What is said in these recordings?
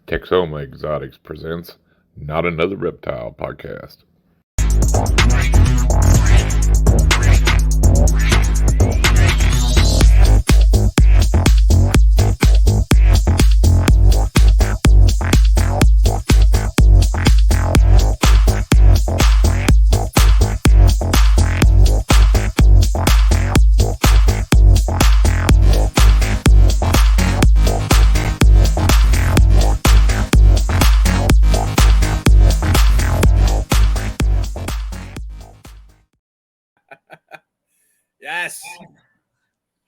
Texoma Exotics presents Not Another Reptile podcast. Yes.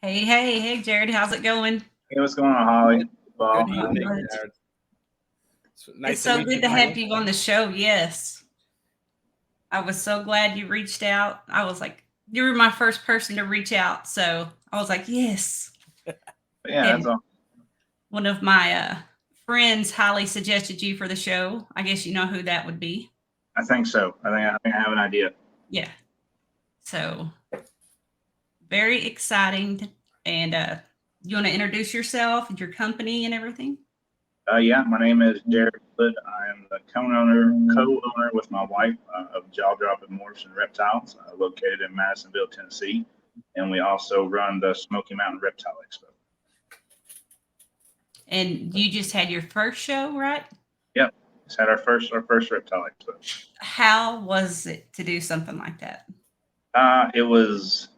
Hey, Jared, how's it going? Hey, what's going on, Holly? Well, Good evening, Jared. It's so good to have you on the show. Yes. I was so glad you reached out. I was like, you were my first person to reach out. So I was like, yes. Yeah, that's all. One of my friends highly suggested you for the show. I guess you know who that would be. I think so. I think I have an idea. Yeah. So very exciting. And you want to introduce yourself and your company and everything? Yeah, my name is Jared Wood. I am the co-owner with my wife of Jaw Dropping Morphs and Reptiles, located in Madisonville, Tennessee. And we also run the Smoky Mountain Reptile Expo. And you just had your first show, right? Yep. Just had our first Reptile Expo. How was it to do something like that? It was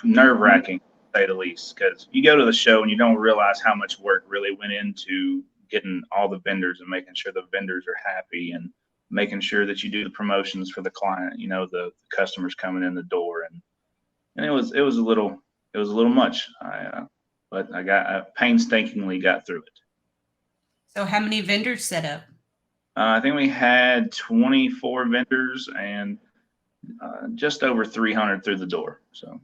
nerve-wracking, to say the least, because you go to the show and you don't realize how much work really went into getting all the vendors and making sure the vendors are happy and making sure that you do the promotions for the client, you know, the customers coming in the door. And it was a little much. But I painstakingly got through it. So how many vendors set up? I think we had 24 vendors and just over 300 through the door. So.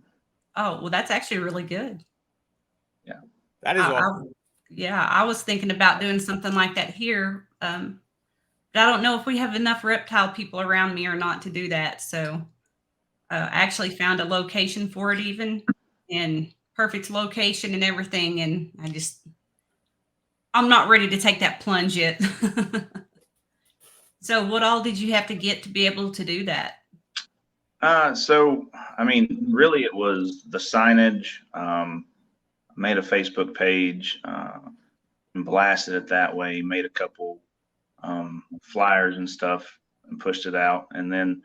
Oh, well, that's actually really good. Yeah. That is awesome. I was thinking about doing something like that here. But I don't know if we have enough reptile people around me or not to do that. So I actually found a location for it even, and perfect location and everything. And I'm not ready to take that plunge yet. So what all did you have to get to be able to do that? So, I mean, really it was the signage, made a Facebook page, and blasted it that way, made a couple, flyers and stuff and pushed it out. And then,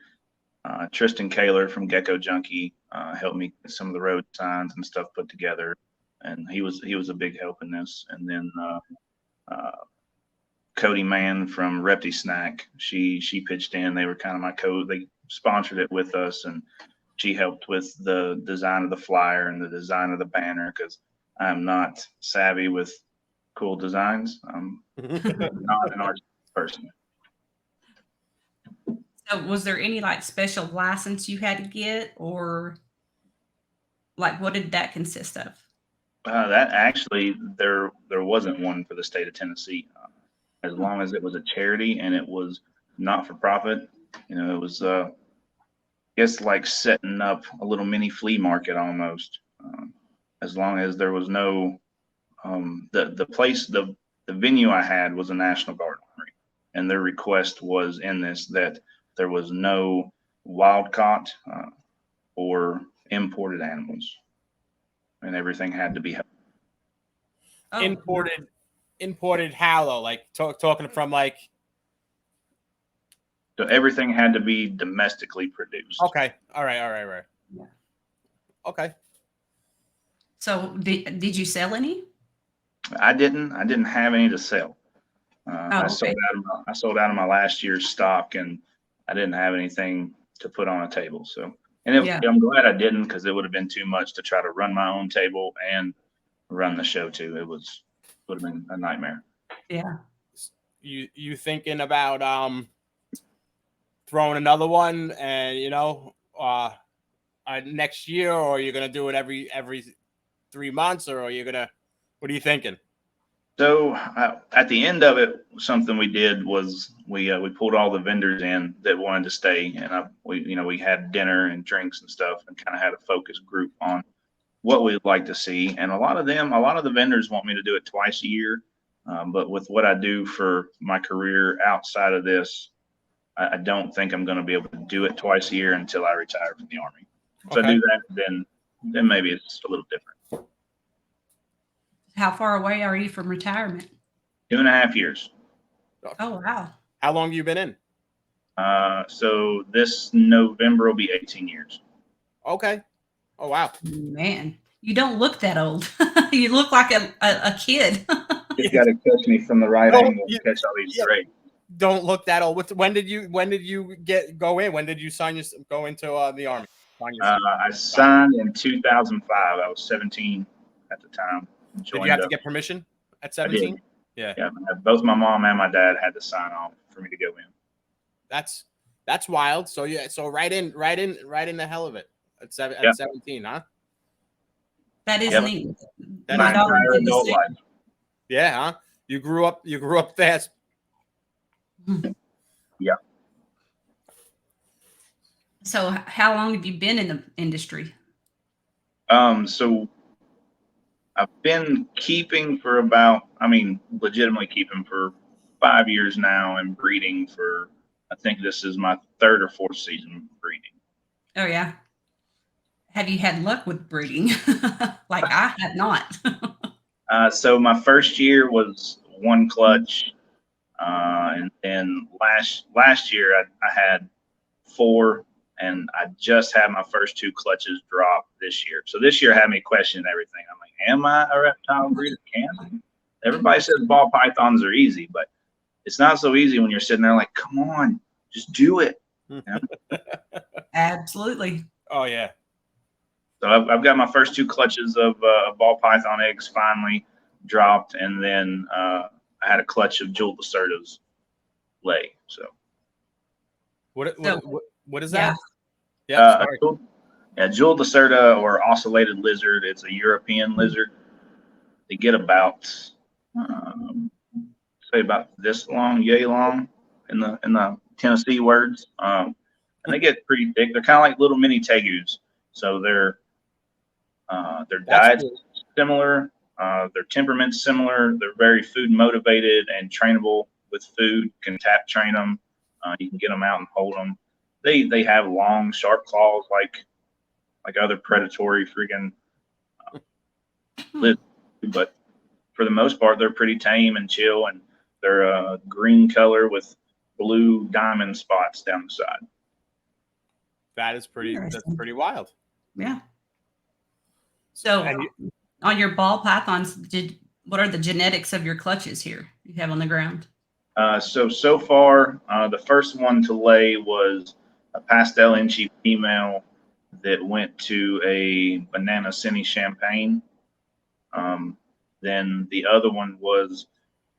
Tristan Kaler from Gecko Junkie, helped me get some of the road signs and stuff put together. And he was a big help in this. And then, Cody Mann from Reptile Snack, she pitched in. They were kind of my they sponsored it with us, and she helped with the design of the flyer and the design of the banner, because I'm not savvy with cool designs. I'm not an artist person. So was there any like special license you had to get, or like what did that consist of? That actually, there wasn't one for the state of Tennessee. As long as it was a charity and it was not for profit, you know, it was, I guess, like setting up a little mini flea market almost. As long as there was no, the venue I had was a National Guard armory, and their request was in this that there was no wild caught or imported animals, and everything had to be held. Oh. Imported how though? Like talking from like. So everything had to be domestically produced. Okay. All right. Yeah. Okay. So did you sell any? I didn't have any to sell. I sold out of my last year's stock, and I didn't have anything to put on a table. So, I'm glad I didn't, because it would have been too much to try to run my own table and run the show too. It would have been a nightmare. Yeah. You thinking about throwing another one, and next year, or you're gonna do it every 3 months, or what are you thinking? So at the end of it, something we did was we pulled all the vendors in that wanted to stay, and we had dinner and drinks and stuff, and kind of had a focus group on what we'd like to see. And a lot of the vendors want me to do it twice a year. But with what I do for my career outside of this, I don't think I'm going to be able to do it twice a year until I retire from the Army. If I do that, then maybe it's a little different. How far away are you from retirement? 2.5 years. Oh, wow. How long have you been in? So this November will be 18 years. Okay. Oh, wow. Man, you don't look that old. You look like a kid. You got to catch me from the right Oh, angle to catch all these rays. Don't look that old. When did you go in? When did you go into the Army? I signed in 2005. I was 17 at the time. Did you have to get permission at 17? Yeah. Both my mom and my dad had to sign off for me to go in. That's wild. So right in the hell of it at 17, huh? That is neat. My entire adult life. Yeah, huh? You grew up fast. Yeah. So how long have you been in the industry? So I've been keeping for legitimately keeping for 5 years now, and breeding for, I think this is my 3rd or 4th season breeding. Oh, yeah. Have you had luck with breeding? Like I have not. So my first year was 1 clutch. And then last year I had 4, and I just had my first 2 clutches drop this year. So this year had me questioning everything. I'm like, am I a reptile breeder? Everybody says ball pythons are easy, but it's not so easy when you're sitting there like, come on, just do it. You know? Absolutely. Oh, yeah. So I've got my first 2 clutches of ball python eggs finally dropped, and then I had a clutch of jeweled lacerdas lay. So what is that? Yeah, jeweled lacerda, or ocellated lizard. It's a European lizard. They get about say about this long, yay long, in the Tennessee words, and they get pretty thick. They're kind of like little mini tegus. So their diet's similar, their temperament's similar. They're very food motivated and trainable with food. Can tap train them. You can get them out and hold them. They have long, sharp claws like other predatory freaking lizards, but for the most part, they're pretty tame and chill, and they're a green color with blue diamond spots down the side. That's pretty wild. Yeah. So on your ball pythons, what are the genetics of your clutches here you have on the ground? So far, the first one to lay was a pastel inchy female that went to a banana Cine champagne. Then the other one was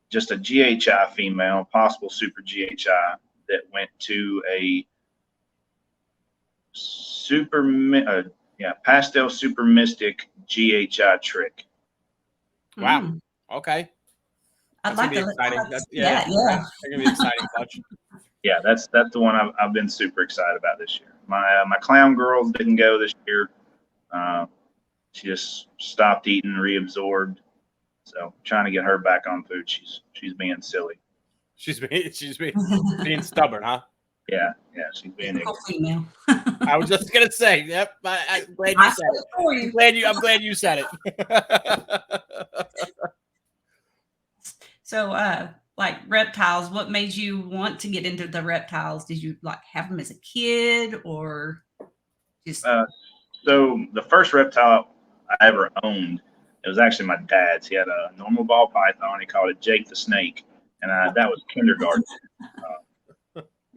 just a GHI female, possible super GHI, that went to a pastel super mystic GHI trick. Wow. Okay. I'd like to exciting. That's gonna be an exciting touch. Yeah, that's the one I've been super excited about this year. My clown girls didn't go this year. She just stopped eating, reabsorbed. So trying to get her back on food. She's being silly. She's being stubborn, huh? Yeah, she's being female. I was just gonna say, yep. I'm glad you said it. I'm glad you said it. So, like reptiles, what made you want to get into the reptiles? Did you like have them as a kid, or just? So the first reptile I ever owned, it was actually my dad's. He had a normal ball python. He called it Jake the Snake, and that was kindergarten.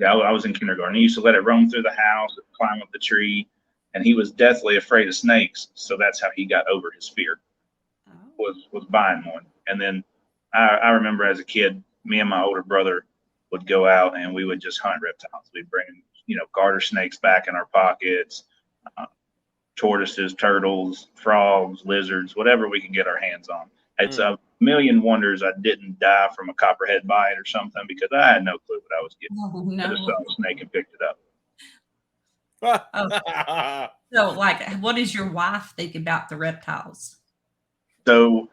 I was in kindergarten. He used to let it roam through the house, climb up the tree, and he was deathly afraid of snakes. So that's how he got over his fear. Was buying one. And then I remember as a kid, me and my older brother would go out and we would just hunt reptiles. We'd bring, garter snakes back in our pockets, tortoises, turtles, frogs, lizards, whatever we could get our hands on. It's a million wonders I didn't die from a copperhead bite or something, because I had no clue what I was getting. Oh, no. I just saw a snake and picked it up. So, like, what does your wife think about the reptiles? So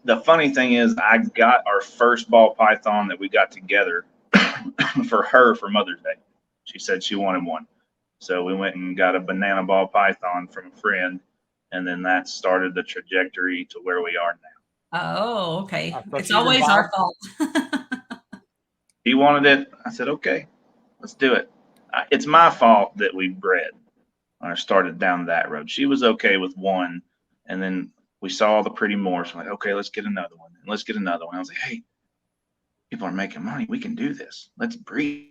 the funny thing is, I got our first ball python that we got together for her for Mother's Day. She said she wanted one. So we went and got a banana ball python from a friend. And then that started the trajectory to where we are now. Oh, okay. So It's she's always our involved? fault. He wanted it. I said, okay, let's do it. It's my fault that we bred or started down that road. She was okay with one. And then we saw the pretty morphs. We're like, okay, let's get another one. And let's get another one. I was like, hey, people are making money. We can do this. Let's breed.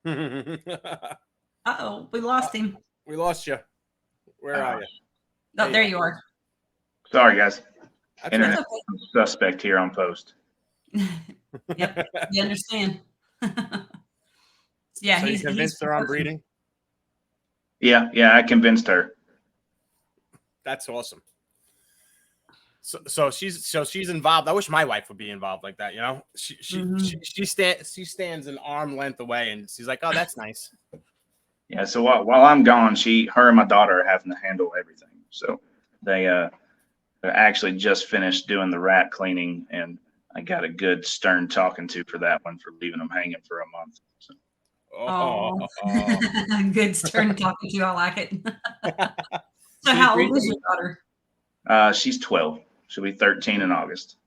Uh-oh, we lost him. We lost you. Where are you? Oh, there you are. Sorry, guys. That's Internet okay. suspect here on post. Yep, you understand. Yeah, So you he's convinced her on breeding? Yeah, I convinced her. That's awesome. So she's involved. I wish my wife would be involved like that. You know, she stands an arm length away, and she's like, "Oh, that's nice." Yeah. So while I'm gone, her and my daughter are having to handle everything. So they're actually just finished doing the rat cleaning, and I got a good stern talking to for that one for leaving them hanging for a month. So. Oh, good stern talking to you. I like it. So how old is your daughter? She's 12. She'll be 13 in August.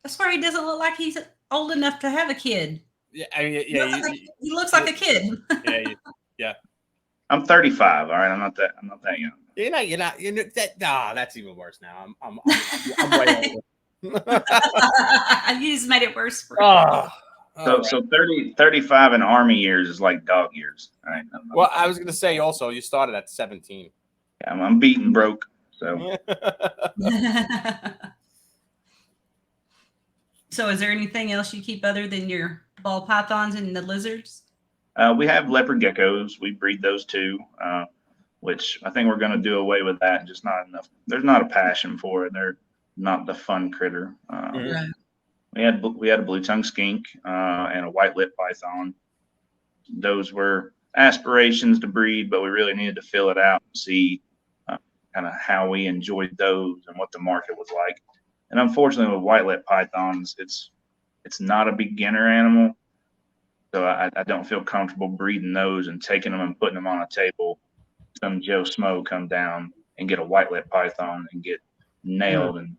I swear he doesn't look like he's old enough to have a kid. Yeah, I mean, yeah, he looks like a kid. Yeah. I'm 35. All right, I'm not that young. You're not. Nah, that's even worse now. I'm way older. You just made it worse for So 35 in Army years is like dog years. All right. Well, I was gonna say also you started at 17. Yeah, I'm beaten broke. So. So is there anything else you keep other than your ball pythons and the lizards? We have leopard geckos. We breed those too, which I think we're going to do away with that. Just not enough. There's not a passion for it. They're not the fun critter. Right. We had a blue tongue skink and a white lip python. Those were aspirations to breed, but we really needed to fill it out and see kind of how we enjoyed those and what the market was like. And unfortunately, with white lip pythons, it's not a beginner animal. So I don't feel comfortable breeding those and taking them and putting them on a table. Some Joe Smo come down and get a white lip python and get nailed and,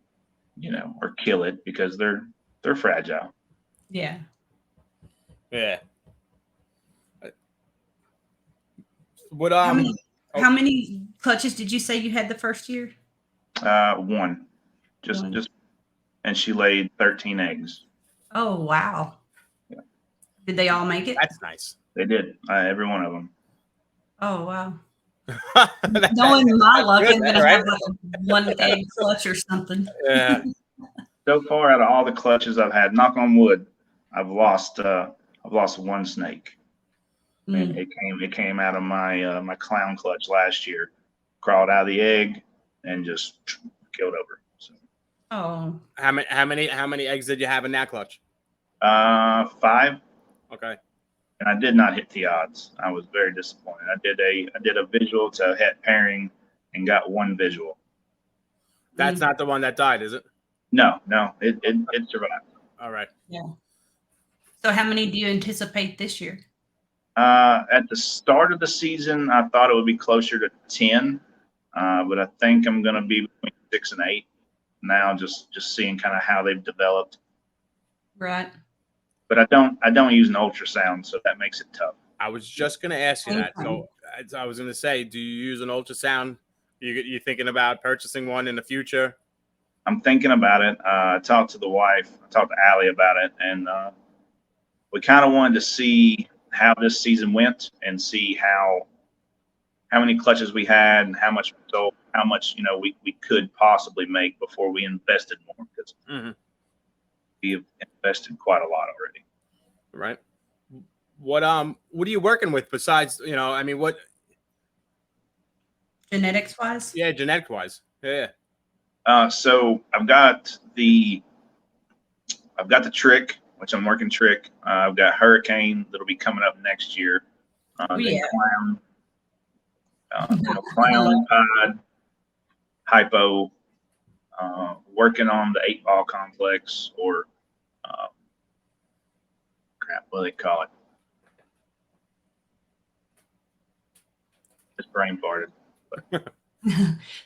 or kill it because they're fragile. Yeah. Yeah. What how many clutches did you say you had the first year? One. Just and she laid 13 eggs. Oh wow. Yeah. Did they all make it? That's nice. They did. Every one of them. Oh wow. Knowing my luck, I'm gonna have like a 1 egg clutch or something. Yeah. So far, out of all the clutches I've had, knock on wood, I've lost one snake. And it came out of my my clown clutch last year, crawled out of the egg, and just killed over. So. Oh. How many eggs did you have in that clutch? 5. Okay. And I did not hit the odds. I was very disappointed. I did a visual to het pairing and got 1 visual. That's not the one that died, is it? No, it survived. All right. Yeah. So how many do you anticipate this year? At the start of the season, I thought it would be closer to 10, but I think I'm going to be between 6 and 8 now. Just seeing kind of how they've developed. Right. But I don't use an ultrasound, so that makes it tough. I was just going to ask you that. So I was going to say, do you use an ultrasound? You thinking about purchasing one in the future? I'm thinking about it. I talked to the wife. I talked to Allie about it, and we kind of wanted to see how this season went and see how many clutches we had and how much we sold, how much we could possibly make before we invested more, because we have invested quite a lot already. Right. What are you working with besides what genetics wise? Yeah, genetics wise. Yeah. So I've got the trick, which I'm working trick. I've got Hurricane that'll be coming up next year. Then Clown, Clown, Pod, Hypo, working on the 8-ball complex, or crap, what do they call it? Just brain farted.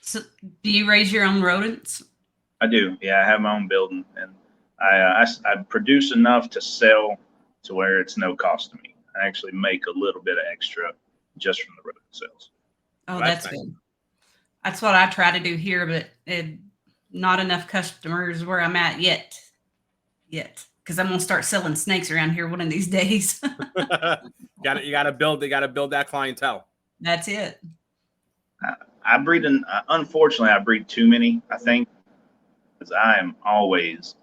So, do you raise your own rodents? I do. Yeah, I have my own building, and I produce enough to sell to where it's no cost to me. I actually make a little bit of extra just from the rodent sales. Oh, Well, that's that's nice. good. That's what I try to do here, but not enough customers where I'm at yet. Because I'm gonna start selling snakes around here one of these days. You gotta build that clientele. That's it. I breed, unfortunately, I breed too many, I think, because I am always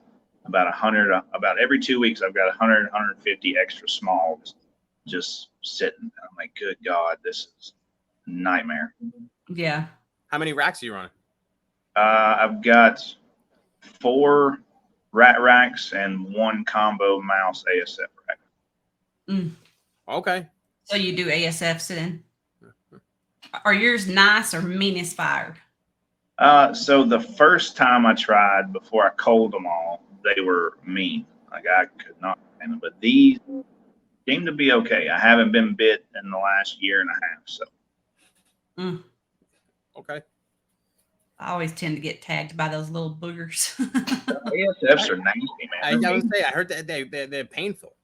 about 100, about every 2 weeks, I've got 100, 150 extra smalls just sitting. I'm like, good God, this is a nightmare. Yeah. How many racks are you running? I've got 4 rat racks and 1 combo mouse ASF rack. Okay. So you do ASFs then? Are yours nice or meanest fired? So the first time I tried, before I culled them all, they were mean. Like, I could not handle them. But these seem to be okay. I haven't been bit in the last year and a half. So Okay. I always tend to get tagged by those little boogers. ASFs are nasty, man. I would say I heard that they're painful.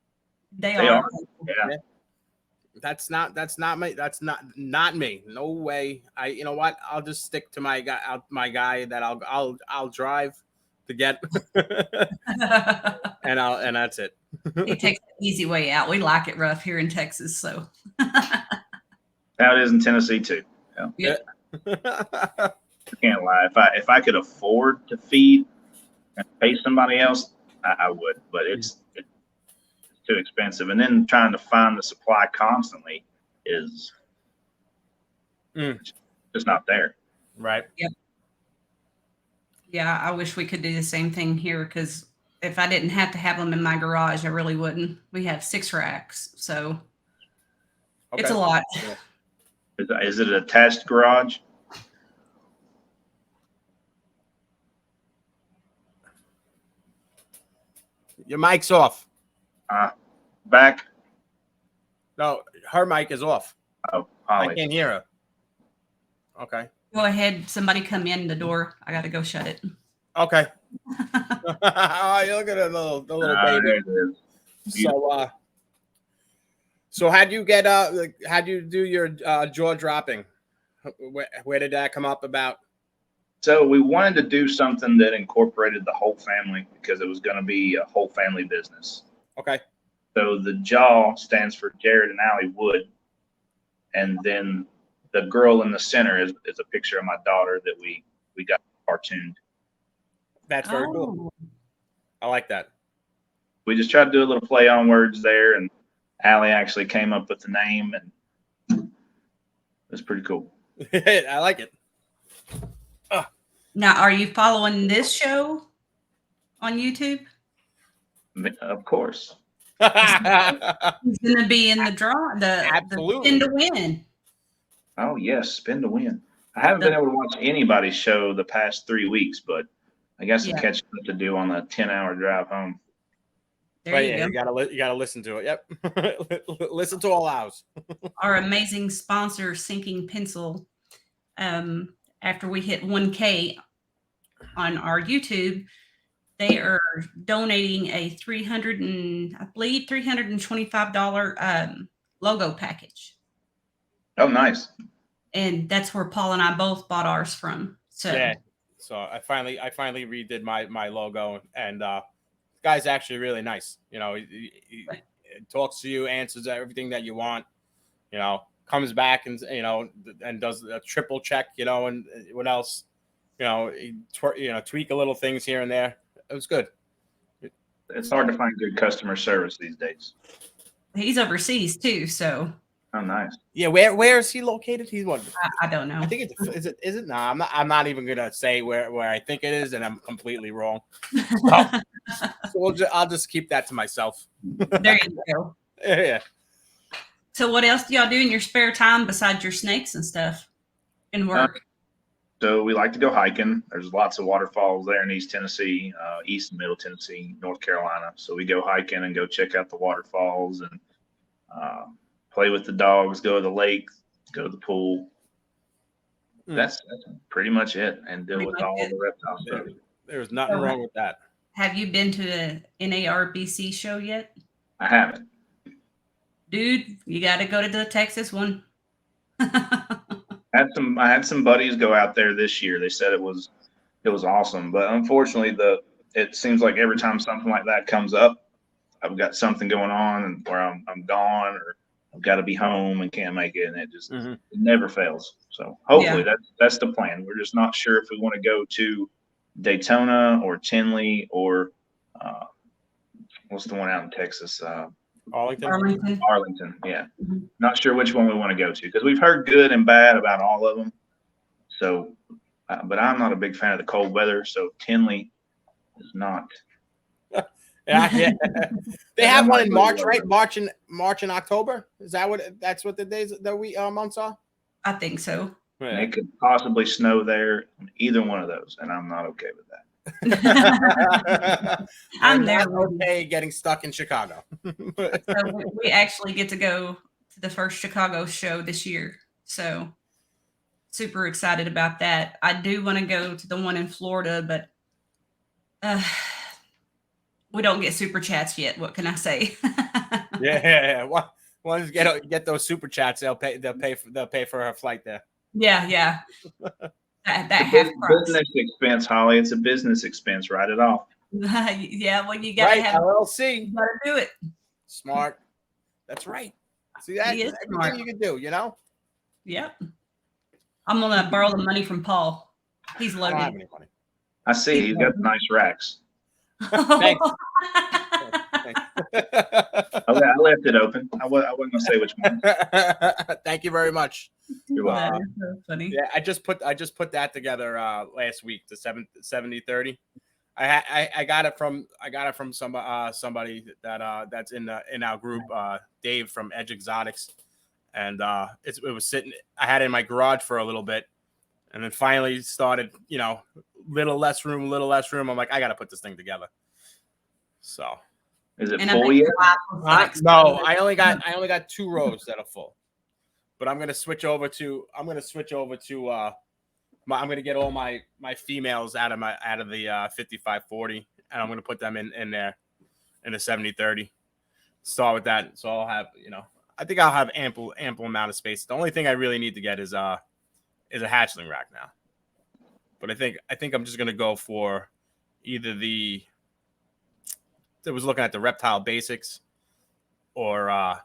They They are. are. Yeah. That's not me. No way. You know what? I'll just stick to my guy that I'll drive to get and that's it. He takes the easy way out. We like it rough here in Texas, so. How it is in Tennessee too. Yeah. I can't lie. If I could afford to feed and pay somebody else, I would. But it's too expensive, and then trying to find the supply constantly is just not there. Right. Yeah, I wish we could do the same thing here, because if I didn't have to have them in my garage, I really wouldn't. We have 6 racks, so it's a lot. Is it an attached garage? Your mic's off. Back? No, her mic is off. Oh, I Holly. can't hear her. Okay. Go ahead. Somebody come in the door. I got to go shut it. Okay. Oh, you look at the little baby. There it is. So how'd you do your jaw dropping? Where did that come up about? So we wanted to do something that incorporated the whole family, because it was going to be a whole family business. Okay. So the jaw stands for Jared and Allie Wood. And then the girl in the center is a picture of my daughter that we got cartooned. That's very cool. I like that. We just tried to do a little play on words there, and Allie actually came up with the name, and it's pretty cool. I like it. Now, are you following this show on YouTube? Of course. He's going to be in the draw, the Absolutely. spin to win. Oh, yes, spin to win. I haven't been able to watch anybody's show the past 3 weeks, but I guess I'm catching up to do on a 10-hour drive home. There you go. You gotta listen to it. Yep. Listen to all ours. Our amazing sponsor, Sinking Pencil. After we hit 1K on our YouTube, they are donating a $325 logo package. Oh, nice. And that's where Paul and I both bought ours from. So yeah. So I finally redid my logo, and guy's actually really nice. You know, he talks to you, answers everything that you want. You know, comes back and and does a triple check. You know, and what else? You know, tweak a little things here and there. It was good. It's hard to find good customer service these days. he's overseas too. So Oh, nice. Yeah, where is he located? He's one. I don't know. I think is it? No, I'm not even gonna say where I think it is, and I'm completely wrong. So I'll just keep that to myself. There you go. Yeah. So what else do y'all do in your spare time besides your snakes and stuff and work? So we like to go hiking. There's lots of waterfalls there in East Tennessee, East and Middle Tennessee, North Carolina. So we go hiking and go check out the waterfalls and play with the dogs, go to the lake, go to the pool. That's pretty much it, and deal with all the reptile stuff. There's nothing wrong with that. Have you been to the NARBC show yet? I haven't. Dude, you got to go to the Texas one. I had some buddies go out there this year. They said it was awesome, but unfortunately, it seems like every time something like that comes up, I've got something going on, and where I'm gone, or I've got to be home and can't make it, and it just it never fails. So hopefully that's the plan. We're just not sure if we want to go to Daytona or Tinley or what's the one out in Texas? Arlington. Yeah. Not sure which one we want to go to, because we've heard good and bad about all of them. So, but I'm not a big fan of the cold weather. So Tinley is not. Yeah. They have one in March, right? March and October. Is that that's what the days the months are? I think so. Yeah. It could possibly snow there, either one of those, and I'm not okay with that. I'm there. Okay, getting stuck in Chicago. So we actually get to go to the first Chicago show this year. So super excited about that. I do want to go to the one in Florida, but we don't get super chats yet. What can I say? Yeah. Once you get those super chats, they'll pay for her flight there. Yeah. That half price. Business expense, Holly. It's a business expense. Write it off. Yeah, well, you gotta have LLC. You gotta do it. Smart. That's right. See that? Everything smart. You can do, Yep. I'm gonna borrow the money from Paul. He's loaded. I don't have any money. I see. He's got nice racks. Thanks. I left it open. I wasn't gonna say which one. Thank you very much. You're welcome. That is so funny. Yeah, I just put that together last week. The 70-30. I got it from somebody that's in our group, Dave from Edge Exotics, and it was sitting. I had it in my garage for a little bit, and then finally started. Little less room. I'm like, I got to put this thing together. So. Is it full yet? No, I only got 2 rows that are full. But I'm gonna switch over to I'm gonna get all my females out of the 5540, and I'm gonna put them in there in the 70-30. Start with that. So I'll have, I think I'll have ample amount of space. The only thing I really need to get is a hatchling rack now. But I think I'm just gonna go for either I was looking at the Reptile Basics, or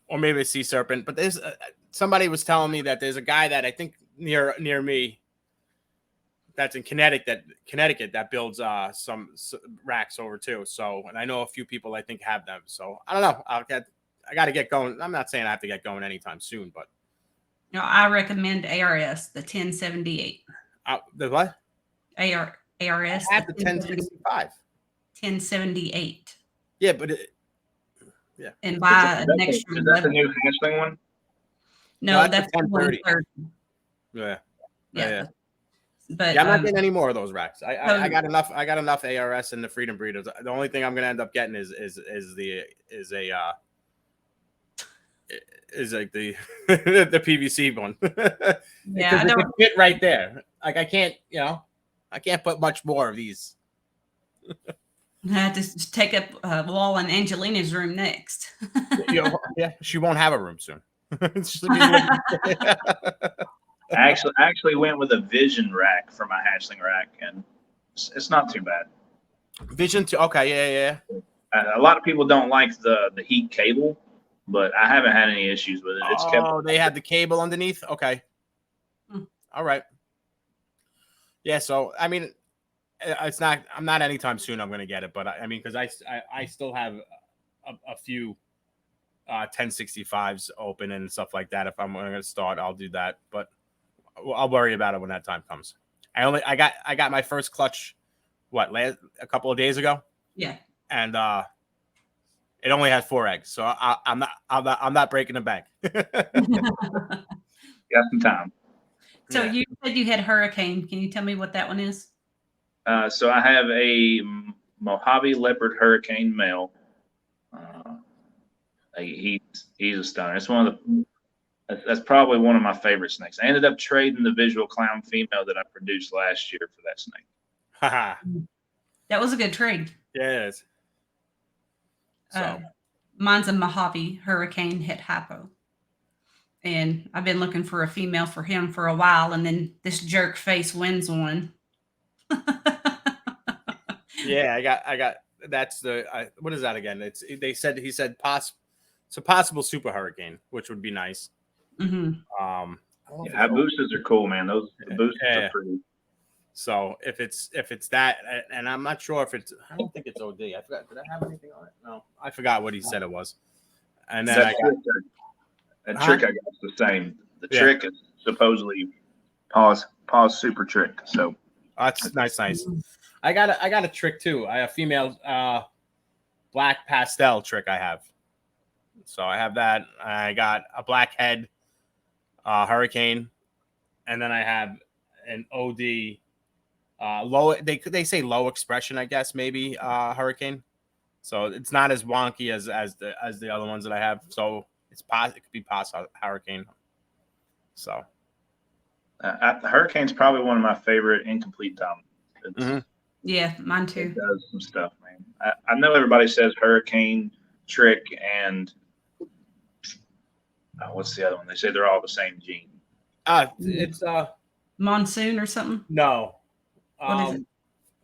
maybe a Sea Serpent. But there's somebody was telling me that there's a guy that I think near me that's in Connecticut that builds some racks over too. So, and I know a few people I think have them. So I don't know. I got to get going. I'm not saying I have to get going anytime soon, but I recommend ARS, the 1078. The what? ARS. I have the 1065. 1078. Yeah, but and buy an extra. Is that the new hatchling one? No, that's 1030. Yeah. But I'm not getting any more of those racks. I got enough. I got enough ARS and the Freedom Breeders. The only thing I'm gonna end up getting is like the the PVC one. Yeah, it can fit right there. Like I can't put much more of these. I have to just take up a wall in Angelina's room next. Yeah, she won't have a room soon. I actually went with a Vision rack for my hatchling rack, and it's not too bad. Vision 2. Okay, yeah. A lot of people don't like the heat cable, but I haven't had any issues with it. It's they had the cable underneath. Okay. All right. Yeah. So I mean, it's not. I'm not anytime soon. I'm going to get it, but I mean, because I still have a few 1065s open and stuff like that. If I'm going to start, I'll do that, but I'll worry about it when that time comes. I got my first clutch a couple of days ago. Yeah. And it only has 4 eggs, so I'm not breaking the bank. Got some time. So Yeah. you said you had hurricane. Can you tell me what that one is? So I have a Mojave leopard hurricane male. He's a stunner. It's one of the that's probably one of my favorite snakes. I ended up trading the visual clown female that I produced last year for that snake. Haha. That was a good trade. Yeah, it is. So Mine's a Mojave hurricane het hypo. And I've been looking for a female for him for a while, and then this jerk face wins one. yeah, I got that's the what is that again? He said it's a possible super hurricane, which would be nice. Mm-hmm. I don't know if Yeah, boosters are cool, man. Those boosters Yeah. are pretty. So if it's that, and I'm not sure if it's, I don't think it's OD. I forgot. Did I have anything on it? No, I forgot what he said it was. And then That trick I got is the same. The trick is supposedly pause super trick. So that's nice. I got a trick too. I have female black pastel trick. I have. So I have that. I got a black head hurricane, and then I have an OD low. They say low expression, I guess, maybe hurricane. So it's not as wonky as the other ones that I have. So it could be hurricane. So hurricane's probably one of my favorite incomplete dominants. Yeah, mine too. It does some stuff, man. I know everybody says hurricane, trick, and what's the other one? They say they're all the same gene. It's Monsoon or something. no. What is it?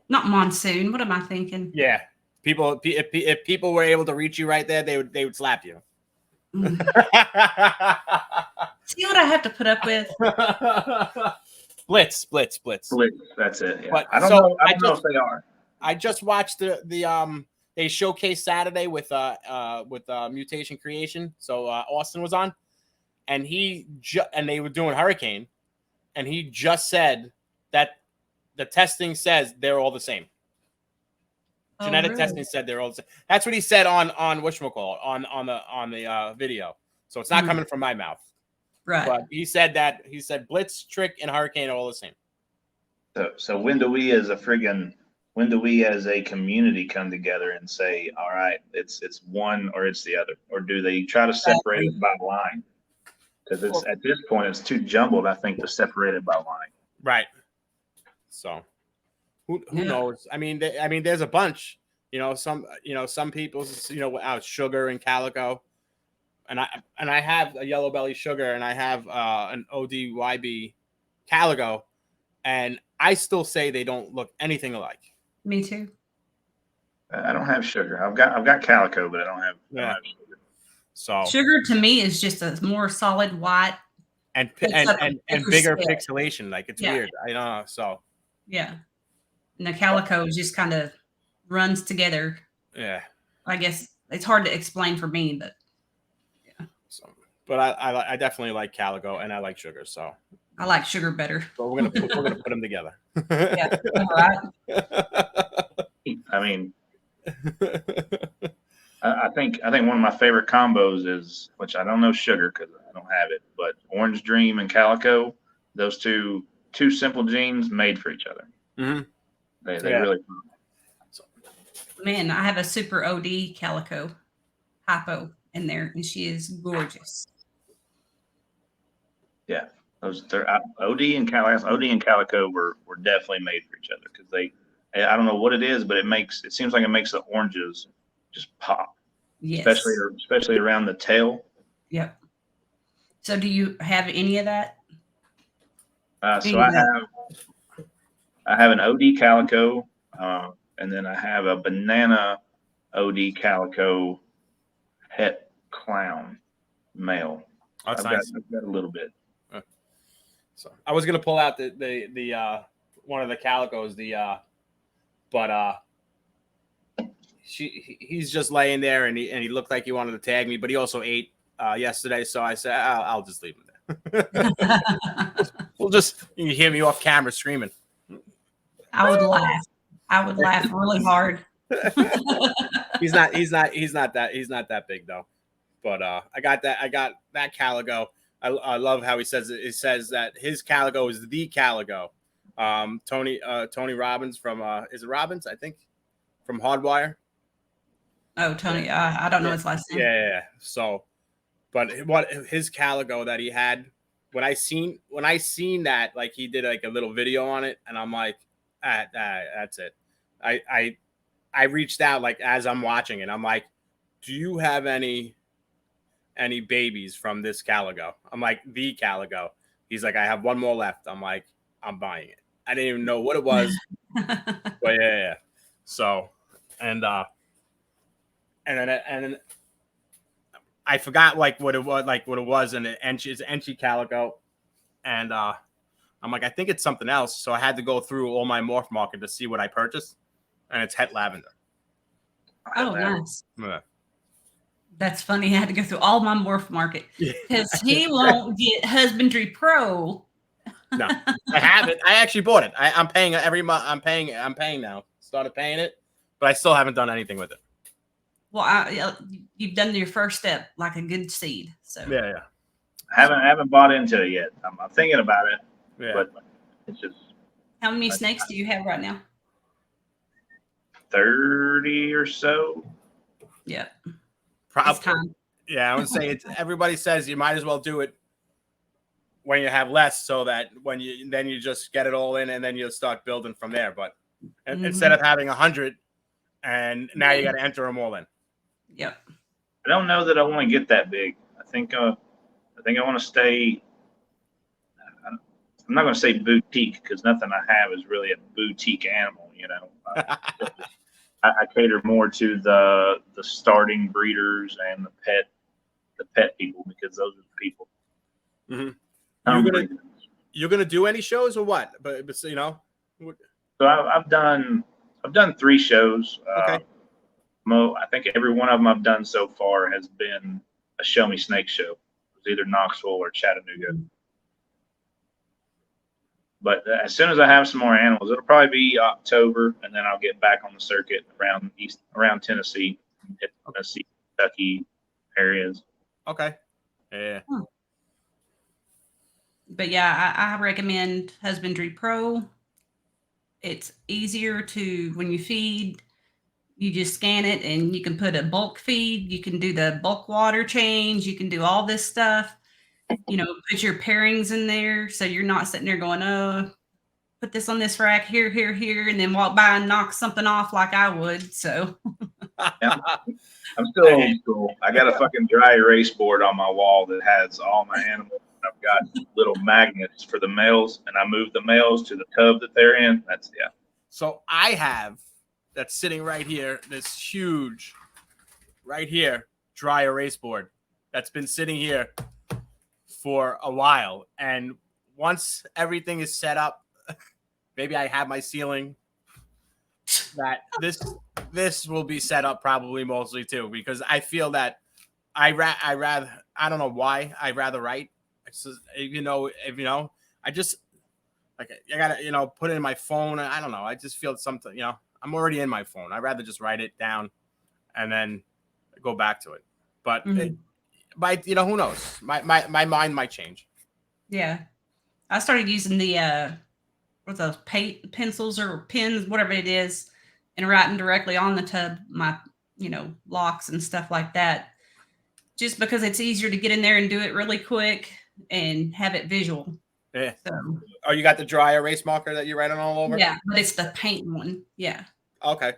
Not monsoon. What am I thinking? Yeah, people. If people were able to reach you right there, they would slap you. Mm. See what I have to put up with? Blitz. That's it. Yeah. But I don't know if they are. I just watched the they showcased Saturday with Mutation Creation. So Austin was on, and and they were doing Hurricane, and he just said that the testing says they're all the same. Genetic really? testing said they're all the same. That's what he said on whatchamacallit on the video. So it's not coming from my mouth. Right. But he said Blitz, Trick, and Hurricane are all the same. So when do we as a community come together and say, all right, it's one or it's the other, or do they try to separate it by line? Because at this point it's too jumbled, I think, to separate it by line. Right. So who knows? I mean, there's a bunch. Some people, out Sugar and Calico, and I have a yellow belly Sugar, and I have an ODYB Calico, and I still say they don't look anything alike. Me too. I don't have Sugar. I've got Calico, but I don't have Sugar. So Sugar to me is just a more solid white and bigger pixelation. Like it's weird. I don't know. So yeah, and the Calico just kind of runs together. Yeah, I guess it's hard to explain for me, but yeah. So, but I definitely like Calico and I like Sugar. So I like Sugar better. So we're gonna put them together. Yeah, all right. I mean, I think one of my favorite combos is, which I don't know Sugar because I don't have it, but Orange Dream and Calico. Those two simple genes made for each other. Mm-hmm. They really. Man, I have a super OD Calico hypo in there, and she is gorgeous. Yeah, they're OD and Calico were definitely made for each other because I don't know what it is, but it seems like it makes the oranges just pop. Yes. Especially around the tail. Yep. So do you have any of that? So I have an OD Calico, and then I have a banana OD Calico het clown male. That's I've nice. got a little bit. So I was gonna pull out the one of the Calicos, but he's just laying there and he looked like he wanted to tag me, but he also ate yesterday, so I said I'll just leave him there. You hear me off camera screaming. I would laugh really hard. he's not that big though. But I got that Calico. I love how he says it. It says that his calico is the calico. Tony Robbins from is it Robbins? I think from Hardwire. Oh, Tony, I don't know his last name. Yeah. So, but what his calico that he had when I seen that, like he did like a little video on it, and I'm like, that's it. I reached out like as I'm watching it. I'm like, do you have any babies from this calico? I'm like, the calico. He's like, I have one more left. I'm like, I'm buying it. I didn't even know what it was, but yeah. So, and then I forgot like what it was, and it's Enchi calico, and I'm like, I think it's something else. So I had to go through all my Morph market to see what I purchased, and it's het lavender. Oh, nice. Yeah. That's funny. I had to go through all my Morph market because he won't get Husbandry Pro. No, I have it. I actually bought it. I'm paying every month. I'm paying now. Started paying it, but I still haven't done anything with it. Well, you've done your first step, like a good seed. So Yeah. I haven't bought into it yet. I'm thinking about it, but it's just. How many snakes do you have right now? 30 or so. Yeah. Probably. Yeah, I would say it's. Everybody says you might as well do it when you have less, so that when you just get it all in, and then you'll start building from there. But instead of having 100, and now you got to enter them all in. Yep. I don't know that I want to get that big. I think I want to stay. I'm not going to say boutique because nothing I have is really a boutique animal. You know, I cater more to the starting breeders and the pet people, because those are the people. Mm-hmm. You're gonna do any shows or what? But you know. So I've done 3 shows. Okay. I think every one of them I've done so far has been a Show Me Snake show. It was either Knoxville or Chattanooga. But as soon as I have some more animals, it'll probably be October, and then I'll get back on the circuit around Tennessee, Tennessee, Kentucky areas. Okay. Yeah. But yeah, I recommend Husbandry Pro. It's easier to, when you feed, you just scan it and you can put a bulk feed. You can do the bulk water change. You can do all this stuff. You know, put your pairings in there so you're not sitting there going, oh, put this on this rack here, and then walk by and knock something off like I would. So yeah. I'm still old school. I got a fucking dry erase board on my wall that has all my animals. I've got little magnets for the males, and I move the males to the tub that they're in. So I have that's sitting right here, this huge right here dry erase board that's been sitting here for a while, and once everything is set up, maybe I have my ceiling, that this will be set up probably mostly too, because I feel that I rather, I don't know why, I rather write. It's just, I just like, I gotta put it in my phone. I don't know, I just feel something, I'm already in my phone. I'd rather just write it down and then go back to it. But who knows? My mind might change. Yeah, I started using the what's those pencils or pens, whatever it is, and writing directly on the tub, my locks and stuff like that, just because it's easier to get in there and do it really quick and have it visual. Yeah. So, you got the dry erase marker that you're writing all over? Yeah, but it's the paint one. Yeah. Okay.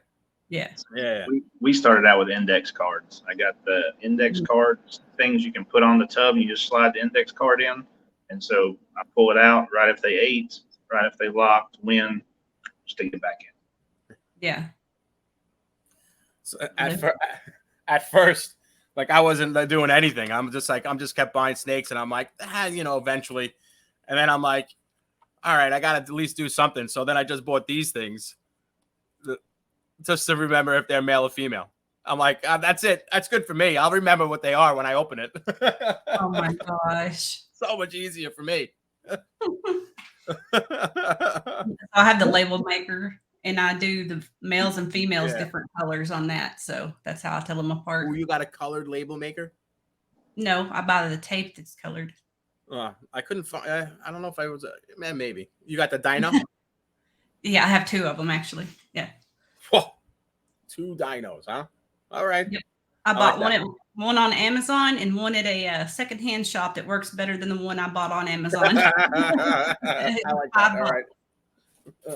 Yeah. Yeah. We started out with index cards. I got the index cards, things you can put on the tub, and you just slide the index card in. And so I pull it out right if they ate, right if they locked, win, stick it back in. Yeah. So at first, like, I wasn't doing anything. I'm just kept buying snakes, and I'm like, eventually. And then I'm like, all right, I got to at least do something. So then I just bought these things just to remember if they're male or female. I'm like, that's it. That's good for me. I'll remember what they are when I open it. Oh my gosh. So much easier for me. I have the label maker, and I do the males and females different colors on that. So that's how I tell them apart. Oh, you got a colored label maker? No, I buy the tape that's colored. I couldn't find. I don't know if I was. Man, maybe you got the dino. Yeah, I have 2 of them actually. Yeah. Whoa, 2 dinos, huh? All right. Yep. I I like bought that. one on Amazon and one at a secondhand shop that works better than the one I bought on Amazon. I like that. All right.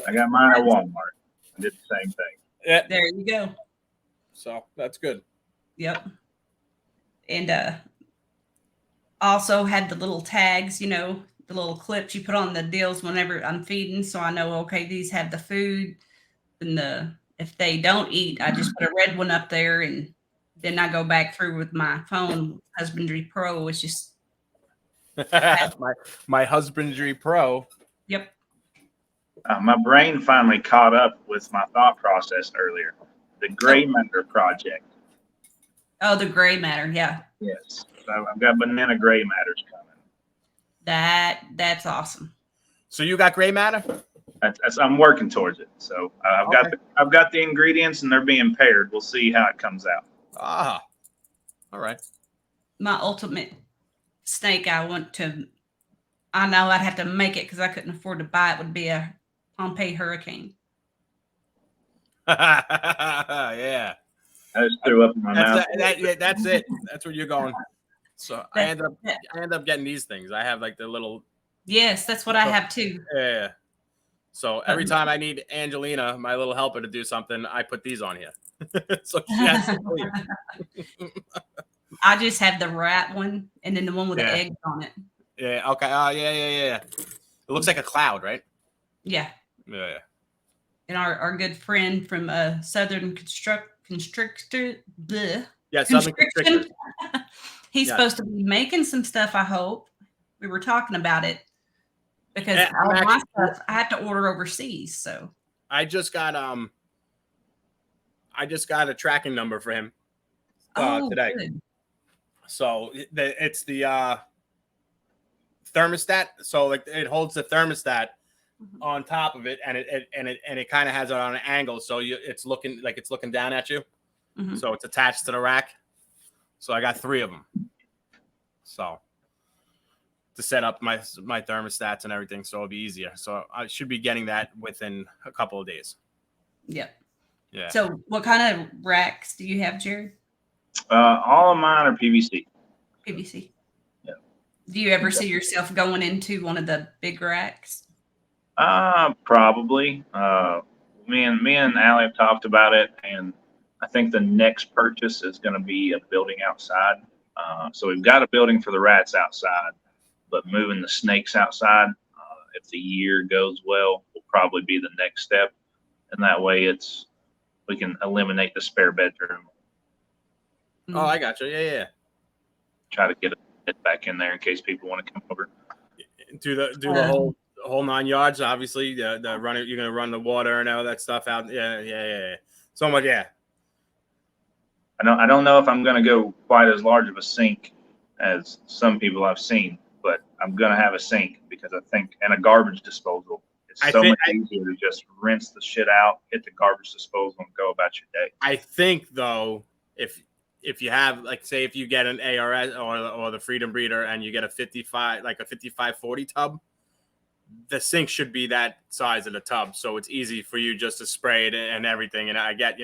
I got mine at Walmart. I did the same thing. Yeah. There you go. So that's good. Yep. And also had the little tags, the little clips you put on the deals whenever I'm feeding, so I know, okay, these have the food. And if they don't eat, I just put a red one up there, and then I go back through with my phone, Husbandry Pro. It's just my husbandry pro. yep. My brain finally caught up with my thought process earlier. The gray matter project. Oh, the gray matter, yeah. Yes. So I've got banana gray matters coming. That's awesome. So you got gray matter? I'm working towards it. So I've got the ingredients and they're being paired. We'll see how it comes out. Ah, all right. My ultimate snake I know I'd have to make it because I couldn't afford to buy it, would be a Pompeii hurricane. Yeah. I just threw up in my mouth. That's it. That's where you're going. So I end up getting these things. I have like the little. Yes, that's what I have too. Yeah. So every time I need Angelina, my little helper, to do something, I put these on here. So she has to sleep. I just have the rat one and then the one with the eggs on it. Yeah. Okay. Yeah. It looks like a cloud, right? Yeah. Yeah. And our good friend from Southern Constrictor. Bleh, Yeah, Southern Constriction. Constrictor. He's supposed to be making some stuff, I hope. We were talking about it. Because all my stuff I have to order overseas. So I just got a tracking number for him today. Good. So it's the thermostat. So like it holds the thermostat on top of it, and it kind of has it on an angle, so it's looking down at you. Mm-hmm. So it's attached to the rack. So I got 3 of them. So to set up my thermostats and everything, so it'll be easier. So I should be getting that within a couple of days. Yep. Yeah. So what kind of racks do you have, Jared? All of mine are PVC. PVC. Yeah. Do you ever see yourself going into one of the big racks? Probably. Me and Allie have talked about it, and I think the next purchase is going to be a building outside. So we've got a building for the rats outside, but moving the snakes outside, if the year goes well, will probably be the next step. And that way we can eliminate the spare bedroom. Oh, I got you. Yeah. Try to get it back in there in case people want to come over. Do the whole 9 yards. Obviously, the running, you're gonna run the water and all that stuff out. Yeah. So much. Yeah. I don't know if I'm gonna go quite as large of a sink as some people I've seen, but I'm gonna have a sink because I think, and a garbage disposal. It's much easier to just rinse the shit out, hit the garbage disposal, and go about your day. I think though, if you have, like, say if you get an ARS or the Freedom Breeder and you get a 5540 tub, the sink should be that size of the tub, so it's easy for you just to spray it and everything. And I get,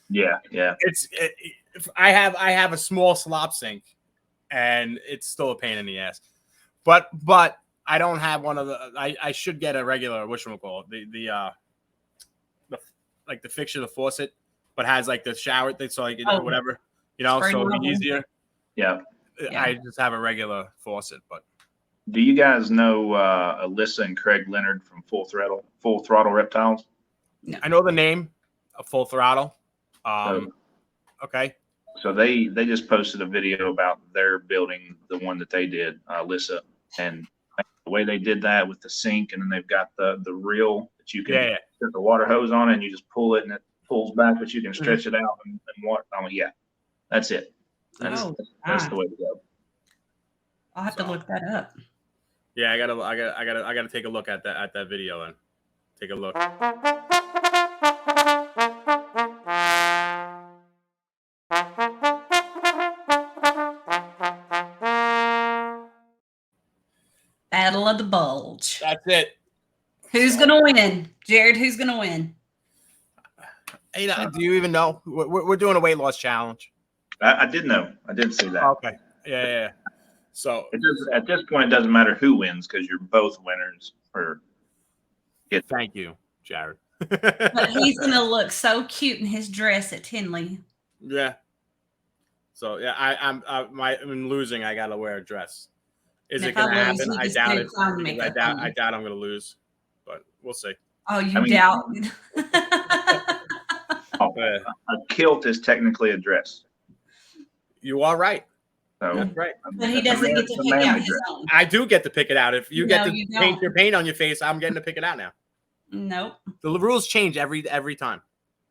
Yeah. I have a small slop sink, and it's still a pain in the ass. But I don't have one of the. I should get a regular whatchamacallit, the fixture, the faucet, but has like the shower thing, so like whatever, so it'd be easier. Yeah. I just have a regular faucet, but. Do you guys know Alyssa and Craig Leonard from Full Throttle Reptiles? I know the name of Full Throttle. Okay. So they just posted a video about their building, the one that they did, Alyssa, and the way they did that with the sink, and then they've got the reel that you can put the water hose on, and you just pull it, and it pulls back, but you can stretch it out and water. That's it. That's the way to go. I'll have to look that up. Yeah, I gotta take a look at that video then. Take a look. Battle of the Bulge. That's it. Who's gonna win, Jared? Who's gonna win? Hey, do you even know? We're doing a weight loss challenge. I did know. I did see that. Okay. Yeah. So At this point, it doesn't matter who wins because you're both winners. thank you, Jared. But he's gonna look so cute in his dress at Tinley. Yeah. So yeah, I'm losing. I gotta wear a dress. Is And it if I gonna lose, happen? you I just doubt do it. clown Because makeup I on me. doubt I'm gonna lose, but we'll see. Oh, you I mean- doubt? A kilt is technically a dress. You are right. So That's right. But he that's a doesn't get it's to a pick out manly his dress. own. I do get to pick it out. If you get No, to you paint don't. your paint on your face, I'm getting to pick it out now. Nope. The rules change every time.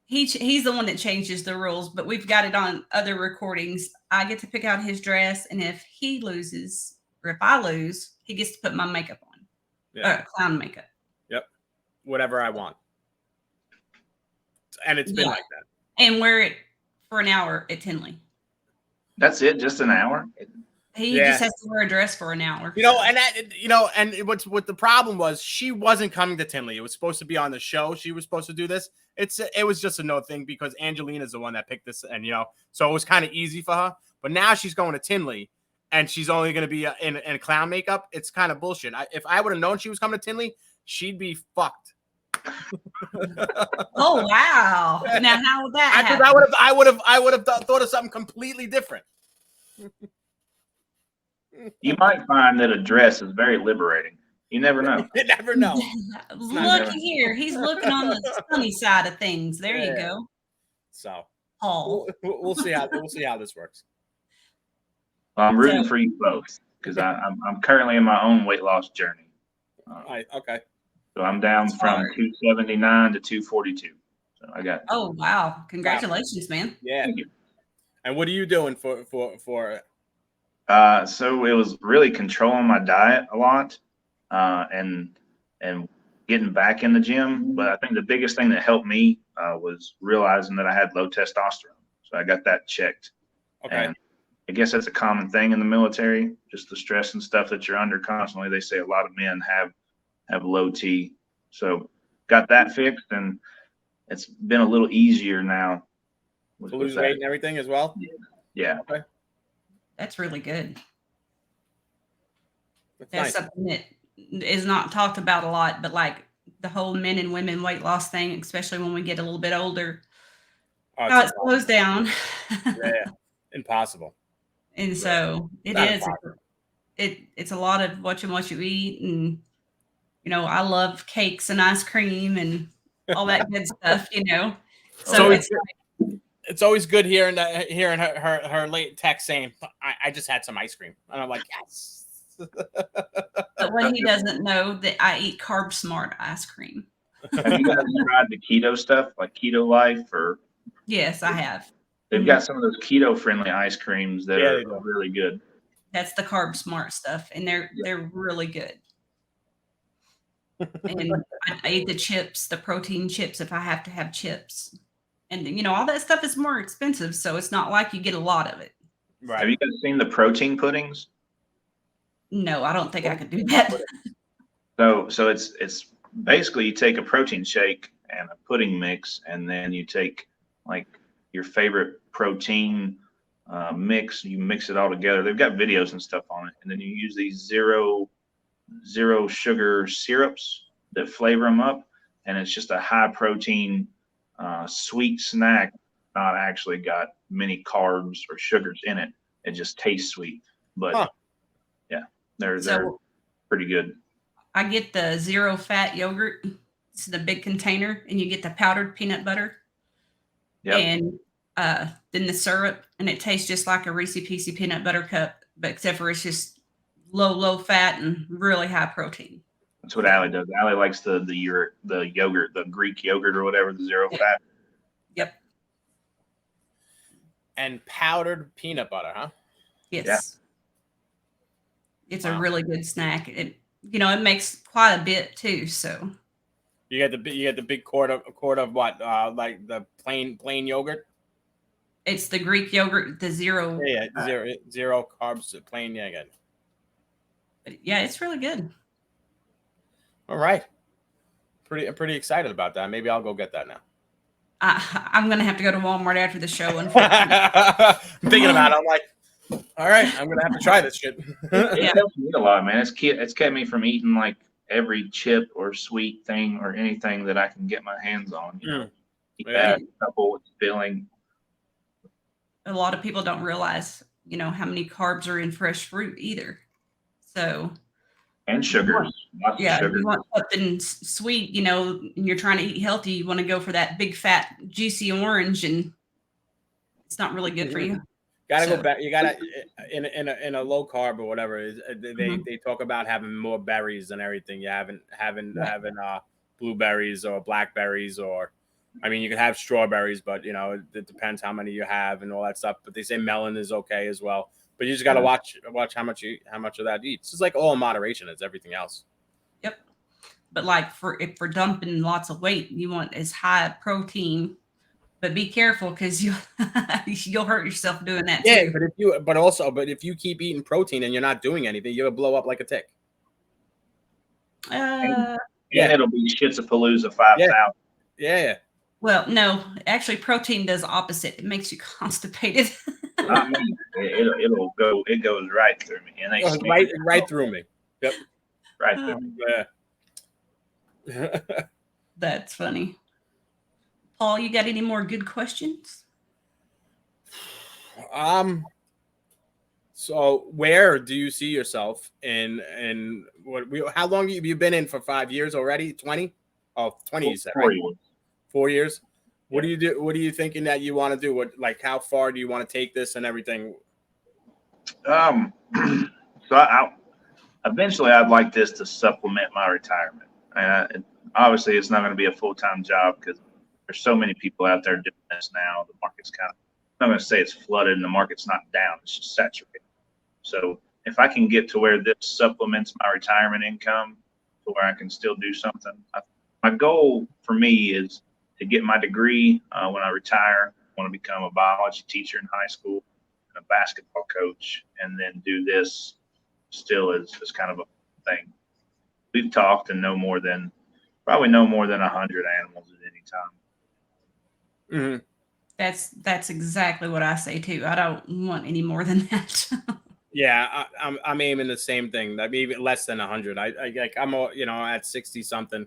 He's the one that changes the rules, but we've got it on other recordings. I get to pick out his dress, and if he loses, or if I lose, he gets to put my makeup on. Yeah. Clown makeup. Whatever I want. And it's been Yeah. like that. And wear it for an hour at Tinley. That's it, just an hour. He Yeah. just has to wear a dress for an hour. You know, and what the problem was, she wasn't coming to Tinley. It was supposed to be on the show. She was supposed to do this. It was just a no thing because Angelina's the one that picked this, and so it was kind of easy for her. But now she's going to Tinley, and she's only going to be in clown makeup. It's kind of bullshit. If I would have known she was coming to Tinley, she'd be fucked. Oh wow! Now how would that happen? I would have thought of something completely different. You might find that a dress is very liberating. You never know. You never know. Look here, he's looking on the sunny side of things. There you Yeah. go, So Paul. we'll see how this works. Well, I'm rooting So- for you both because I'm currently in my own weight loss journey. Okay. So I'm down That's from hard. 279 to 242. So I got. Oh wow! Congratulations, man. Yeah. Thank you. And what are you doing for? So it was really controlling my diet a lot, and getting back in the gym. But I think the biggest thing that helped me was realizing that I had low testosterone. So I got that checked. Okay. And I guess that's a common thing in the military, just the stress and stuff that you're under constantly. They say a lot of men have low T. So got that fixed, and it's been a little easier now. To lose weight and everything as well. Yeah. Okay. That's really good. That's That's nice. something that is not talked about a lot, but like the whole men and women weight loss thing, especially when we get a little bit older, Oh, how it's it slows down. yeah. Impossible. And so it Not is. It's a lot of watching what you eat, and I love cakes and ice cream and all that good stuff. So It's always good hearing her late text saying, I just had some ice cream. And I'm like, yes. But what he doesn't know that I eat carb smart ice cream. Have you guys tried the keto stuff, like Keto Life, or Yes, I have. they've got some of those keto friendly ice creams that Yeah, are they do. really good. That's the carb smart stuff, and they're really good. And I eat the chips, the protein chips, if I have to have chips. And all that stuff is more expensive, so it's not like you get a lot of it. Have Right. you guys seen the protein puddings? No, I don't think I could do that. So it's basically you take a protein shake and a pudding mix, and then you take like your favorite protein mix, you mix it all together. They've got videos and stuff on it, and then you use these zero sugar syrups that flavor them up, and it's just a high protein sweet snack. Not actually got many carbs or sugars in it. It just tastes sweet, but yeah, they're So pretty good. I get the zero fat yogurt. It's the big container, and you get the powdered peanut butter. Yep. And then the syrup, and it tastes just like a Reese Piece peanut butter cup, but except for it's just low fat and really high protein. That's what Allie does. Allie likes the yogurt, the Greek yogurt or whatever, the zero fat. Yep. And powdered peanut butter, huh? Yes. Yeah. It's Wow. a really good snack. It makes quite a bit too. So You get the big quart of what? Like the plain yogurt? it's the Greek yogurt, the zero. Yeah, zero carbs, plain. Yeah, good. Yeah, it's really good. All right. I'm pretty excited about that. Maybe I'll go get that now. I'm gonna have to go to Walmart after the show. I'm thinking about it. I'm like, all right, I'm gonna have to try this shit. It helps me a lot, man. It's kept me from eating like every chip or sweet thing or anything that I can get my hands on. You know, eat that couple with filling. A lot of people don't realize, how many carbs are in fresh fruit either. So. And sugars. Lots of sugar. You want something sweet, and you're trying to eat healthy. You want to go for that big, fat, juicy orange, and it's not really good for you. Go back. You gotta in a low carb or whatever. They talk about having more berries and everything. You having blueberries or blackberries, or I mean, you can have strawberries, but it depends how many you have and all that stuff. But they say melon is okay as well. But you just got to watch how much of that you eat. It's just like all in moderation. It's everything else. Yep. But like if we're dumping lots of weight, you want as high protein, but be careful because you'll hurt yourself doing that too. Yeah, but if you keep eating protein and you're not doing anything, you'll blow up like a tick. And it'll be Shitsapalooza 5,000. Yeah. Well, no, actually, protein does opposite. It makes you constipated. I mean, it goes right through me. And right through me. Yep. Right through me. Yeah. That's funny. Paul, you got any more good questions? So where do you see yourself in how long have you been in for 5 years already? 20? Oh, 20 you said, right? 4 years. 4 years? What do you do? What are you thinking that you want to do? How far do you want to take this and everything? So I eventually I'd like this to supplement my retirement. Obviously, it's not going to be a full-time job because there's so many people out there doing this now. The market's I'm not going to say it's flooded and the market's not down. It's just saturated. So if I can get to where this supplements my retirement income to where I can still do something, my goal for me is to get my degree when I retire. I want to become a biology teacher in high school and a basketball coach, and then do this still as kind of a thing. We've talked and probably no more than 100 animals at any time. Mm-hmm. That's exactly what I say too. I don't want any more than that. Yeah, I'm aiming the same thing. Maybe less than 100. I'm at 60 something.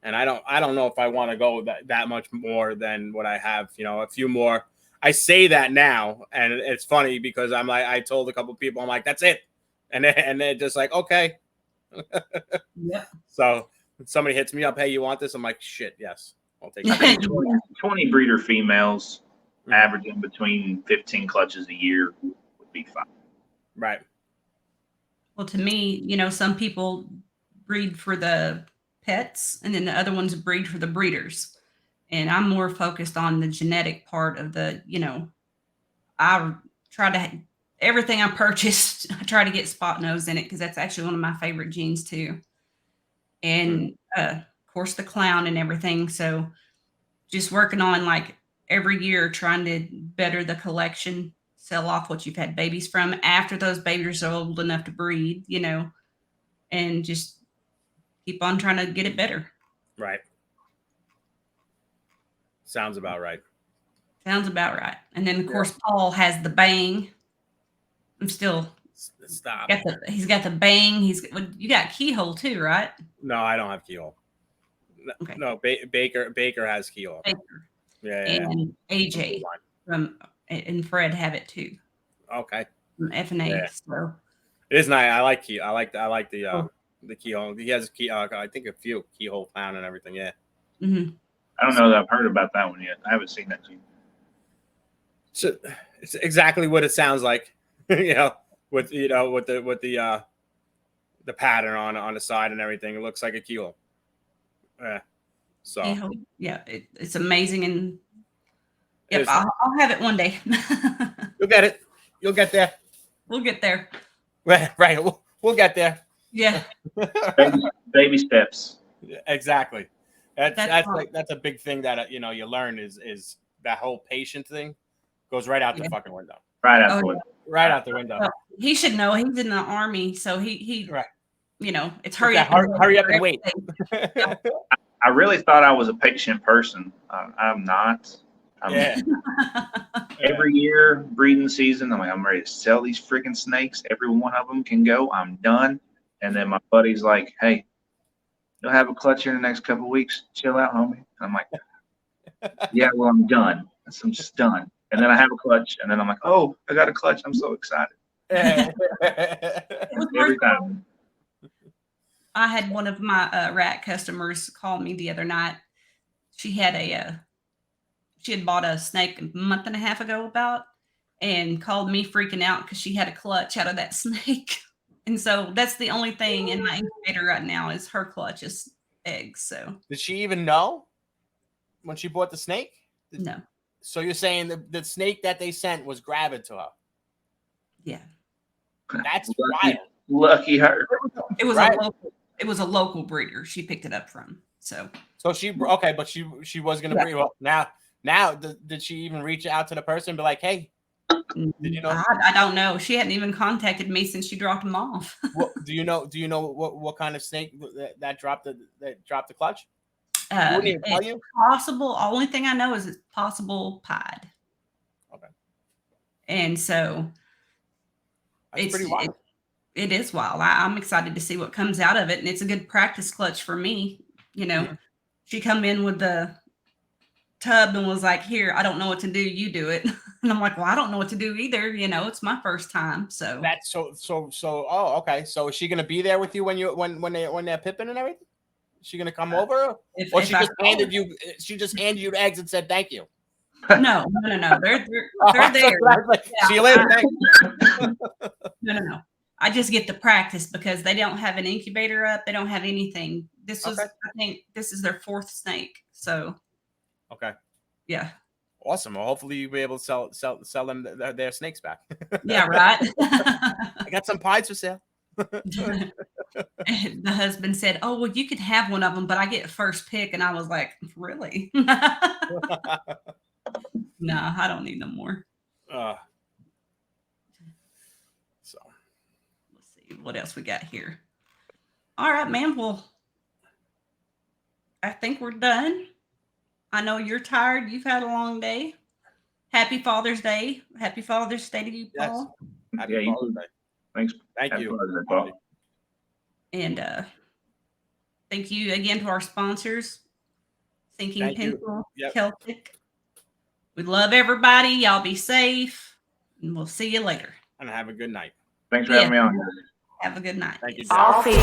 And I don't know if I want to go that much more than what I have, a few more. I say that now, and it's funny because I'm like, I told a couple of people, I'm like, that's it. And they're just like, okay. Yeah. So somebody hits me up, hey, you want this? I'm like, shit, yes. I'll take it. 20 breeder females averaging between 15 clutches a year would be fine. Right. Well, to me, some people breed for the pets and then the other ones breed for the breeders, and I'm more focused on the genetic part of the I try to everything I purchased I try to get spot nose in it because that's actually one of my favorite genes too, and of course the clown and everything. So just working on like every year trying to better the collection, sell off what you've had babies from after those babies are old enough to breed, and just keep on trying to get it better. Right. Sounds about right. And then, of course, Paul has the bang. I'm still... Stop. He's got the bang. You got keyhole too, right? No, I don't have keyhole. Okay. No, Baker has keyhole. Baker. Yeah. And AJ and Fred have it too. Okay. From F&A. Yeah. So. It is nice. I like key. I like the keyhole. He has a key. I think a few keyhole found and everything. Yeah. Mm-hmm. I don't know that I've heard about that one yet. I haven't seen that too. So it's exactly what it sounds like, with the pattern on the side and everything. It looks like a keyhole. Yeah. So yeah, it's amazing, and yep, I'll have it one day. You'll get it. You'll get there. We'll get there. Right. We'll get there. Yeah. Baby steps. Exactly. That's a big thing that you learn is that whole patient thing goes right out the fucking window. Right out the window. Right out the window. Well, he should know. He's in the Army, so he right. you know, it's hurry Yeah, up. And hurry up and wait. I really thought I was a patient person. I'm not. Yeah. Every year, breeding season, I'm like, I'm ready to sell these freaking snakes. Every one of them can go. I'm done. And then my buddy's like, hey, you'll have a clutch here in the next couple of weeks. Chill out, homie. And I'm like, yeah, well, I'm done. I'm just done. And then I have a clutch. And then I'm like, oh, I got a clutch. I'm so excited. Every time. I had one of my rat customers call me the other night. She had she had bought a snake a month and a half ago about, and called me freaking out because she had a clutch out of that snake. And so that's the only thing in my incubator right now is her clutch is eggs. So Did she even know when she bought the snake? no. So you're saying the snake that they sent was gravid to her? Yeah. That's Lucky. wild. Lucky her. It was Right. it was a local breeder she picked it up from. So she okay, but she was gonna breed. Well, now did she even reach out to the person and be like, hey, did you know? I don't know. She hadn't even contacted me since she dropped them off. Do you know what kind of snake that dropped the clutch? Wouldn't even tell you? Possible. Only thing I know is it's possible pied. Okay. And so That's pretty wild. It is wild. I'm excited to see what comes out of it. And it's a good practice clutch for me. You know, She come in with the tub and was like, here, I don't know what to do. You do it. And I'm like, well, I don't know what to do either. You know, it's my first time. So That's so. Oh, okay. So is she gonna be there with you when they're pipping and everything? Is she gonna come over, or she just handed you? She just handed you the eggs and said thank you. No. They're there. See you later. Thank you. No. I just get to practice because they don't have an incubator up. They don't have anything. This was, I think, this is their 4th snake. So, okay, yeah, awesome. Well, hopefully you'll be able to sell them their snakes back. Yeah, right. I got some pies for sale. The husband said, "Oh, well, you could have one of them, but I get first pick." And I was like, "Really? No, I don't need no more." So let's see what else we got here. All right, man. Well, I think we're done. I know you're tired. You've had a long day. Happy Father's Day. Happy Father's Day to you, Paul. Yes. Happy Father's Day. Thanks. Thank Happy you. Father's Day, Paul. And thank you again to our sponsors, Thinking Pencil, Celtic. We love everybody. Y'all be safe. And we'll see you later. And have a good night. Thanks for having me on. Have a good night. Thank you. All feed.